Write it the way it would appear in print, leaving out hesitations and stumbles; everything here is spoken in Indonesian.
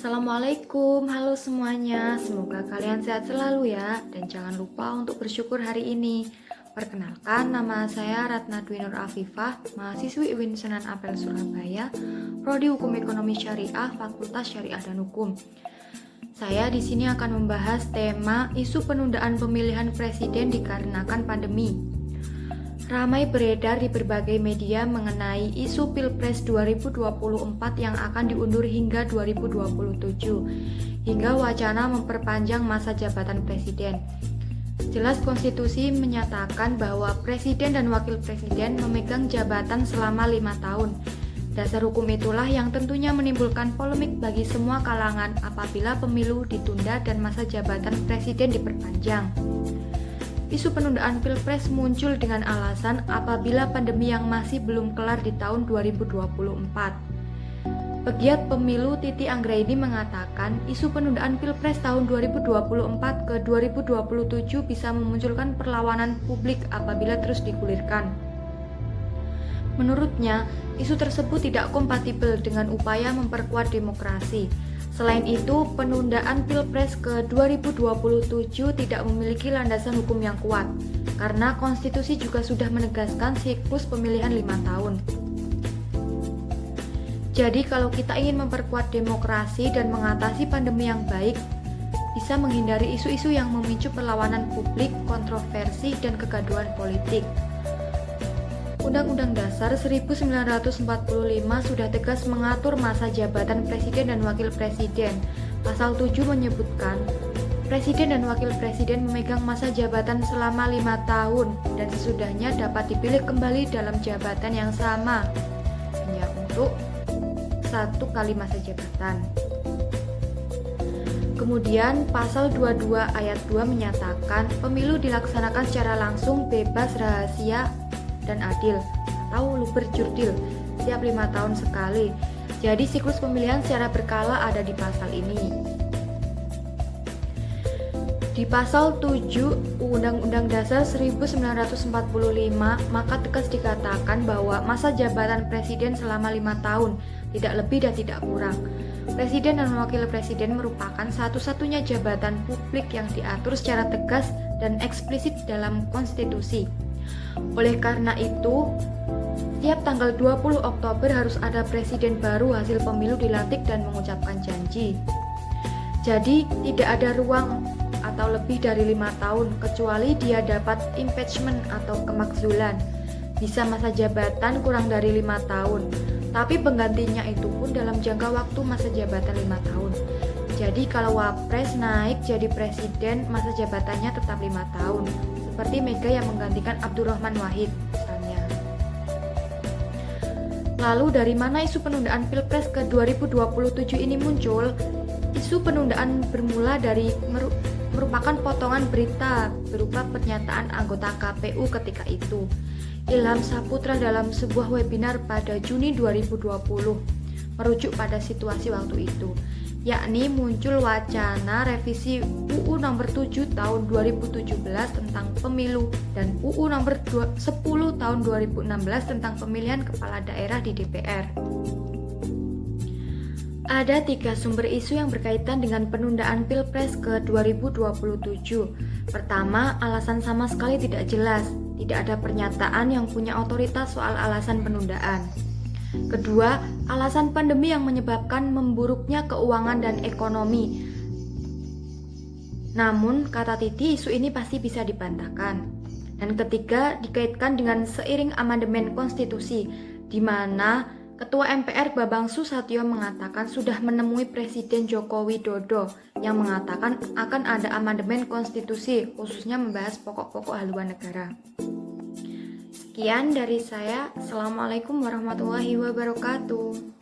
Assalamualaikum, halo semuanya. Semoga kalian sehat selalu ya. Dan jangan lupa untuk bersyukur hari ini. Perkenalkan, nama saya Ratna Dwi Nur Afifah, mahasiswi UIN Sunan Ampel Surabaya, Prodi Hukum Ekonomi Syariah, Fakultas Syariah dan Hukum. Saya di sini akan membahas tema isu penundaan pemilihan presiden dikarenakan pandemi. Ramai beredar di berbagai media mengenai isu Pilpres 2024 yang akan diundur hingga 2027, hingga wacana memperpanjang masa jabatan presiden. Jelas konstitusi menyatakan bahwa presiden dan wakil presiden memegang jabatan selama 5 tahun. Dasar hukum itulah yang tentunya menimbulkan polemik bagi semua kalangan apabila pemilu ditunda dan masa jabatan presiden diperpanjang. Isu penundaan Pilpres muncul dengan alasan apabila pandemi yang masih belum kelar di tahun 2024. Pegiat pemilu Titi Anggraini mengatakan isu penundaan Pilpres tahun 2024 ke 2027 bisa memunculkan perlawanan publik apabila terus digulirkan. Menurutnya, isu tersebut tidak kompatibel dengan upaya memperkuat demokrasi. Selain itu, penundaan Pilpres ke 2027 tidak memiliki landasan hukum yang kuat, karena konstitusi juga sudah menegaskan siklus pemilihan 5 tahun. Jadi kalau kita ingin memperkuat demokrasi dan mengatasi pandemi yang baik, bisa menghindari isu-isu yang memicu perlawanan publik, kontroversi, dan kegaduhan politik. Undang-Undang Dasar 1945 sudah tegas mengatur masa jabatan presiden dan wakil presiden. Pasal 7 menyebutkan, presiden dan wakil presiden memegang masa jabatan selama 5 tahun dan sesudahnya dapat dipilih kembali dalam jabatan yang sama, hanya untuk 1 kali masa jabatan. Kemudian pasal 22 ayat 2 menyatakan pemilu dilaksanakan secara langsung, bebas, rahasia, dan adil atau luber jurdil setiap 5 tahun sekali. Jadi siklus pemilihan secara berkala ada di pasal ini. Di pasal 7 Undang-Undang Dasar 1945 maka tegas dikatakan bahwa masa jabatan presiden selama 5 tahun, tidak lebih dan tidak kurang. Presiden dan wakil presiden merupakan satu-satunya jabatan publik yang diatur secara tegas dan eksplisit dalam konstitusi. Oleh karena itu, tiap tanggal 20 Oktober harus ada presiden baru hasil pemilu dilantik dan mengucapkan janji. Jadi tidak ada ruang atau lebih dari 5 tahun kecuali dia dapat impeachment atau kemakzulan. Bisa masa jabatan kurang dari 5 tahun, tapi penggantinya itu pun dalam jangka waktu masa jabatan 5 tahun. Jadi kalau Wapres naik jadi presiden, masa jabatannya tetap 5 tahun. Seperti Mega yang menggantikan Abdurrahman Wahid misalnya. Lalu dari mana isu penundaan Pilpres ke 2027 ini muncul? Isu penundaan bermula dari merupakan potongan berita berupa pernyataan anggota KPU ketika itu, Ilham Saputra, dalam sebuah webinar pada Juni 2020, merujuk pada situasi waktu itu, yakni muncul wacana revisi UU nomor 7 tahun 2017 tentang pemilu dan UU nomor 10 tahun 2016 tentang pemilihan kepala daerah di DPR. Ada 3 sumber isu yang berkaitan dengan penundaan Pilpres ke 2027. Pertama, alasan sama sekali tidak jelas, tidak ada pernyataan yang punya otoritas soal alasan penundaan. Kedua, alasan pandemi yang menyebabkan memburuknya keuangan dan ekonomi. Namun, kata Titi, isu ini pasti bisa dibantahkan. Dan ketiga, dikaitkan dengan seiring amandemen konstitusi, di mana Ketua MPR Bambang Susatyo mengatakan sudah menemui Presiden Joko Widodo yang mengatakan akan ada amandemen konstitusi, khususnya membahas pokok-pokok haluan negara. Sekian dari saya. Assalamualaikum warahmatullahi wabarakatuh.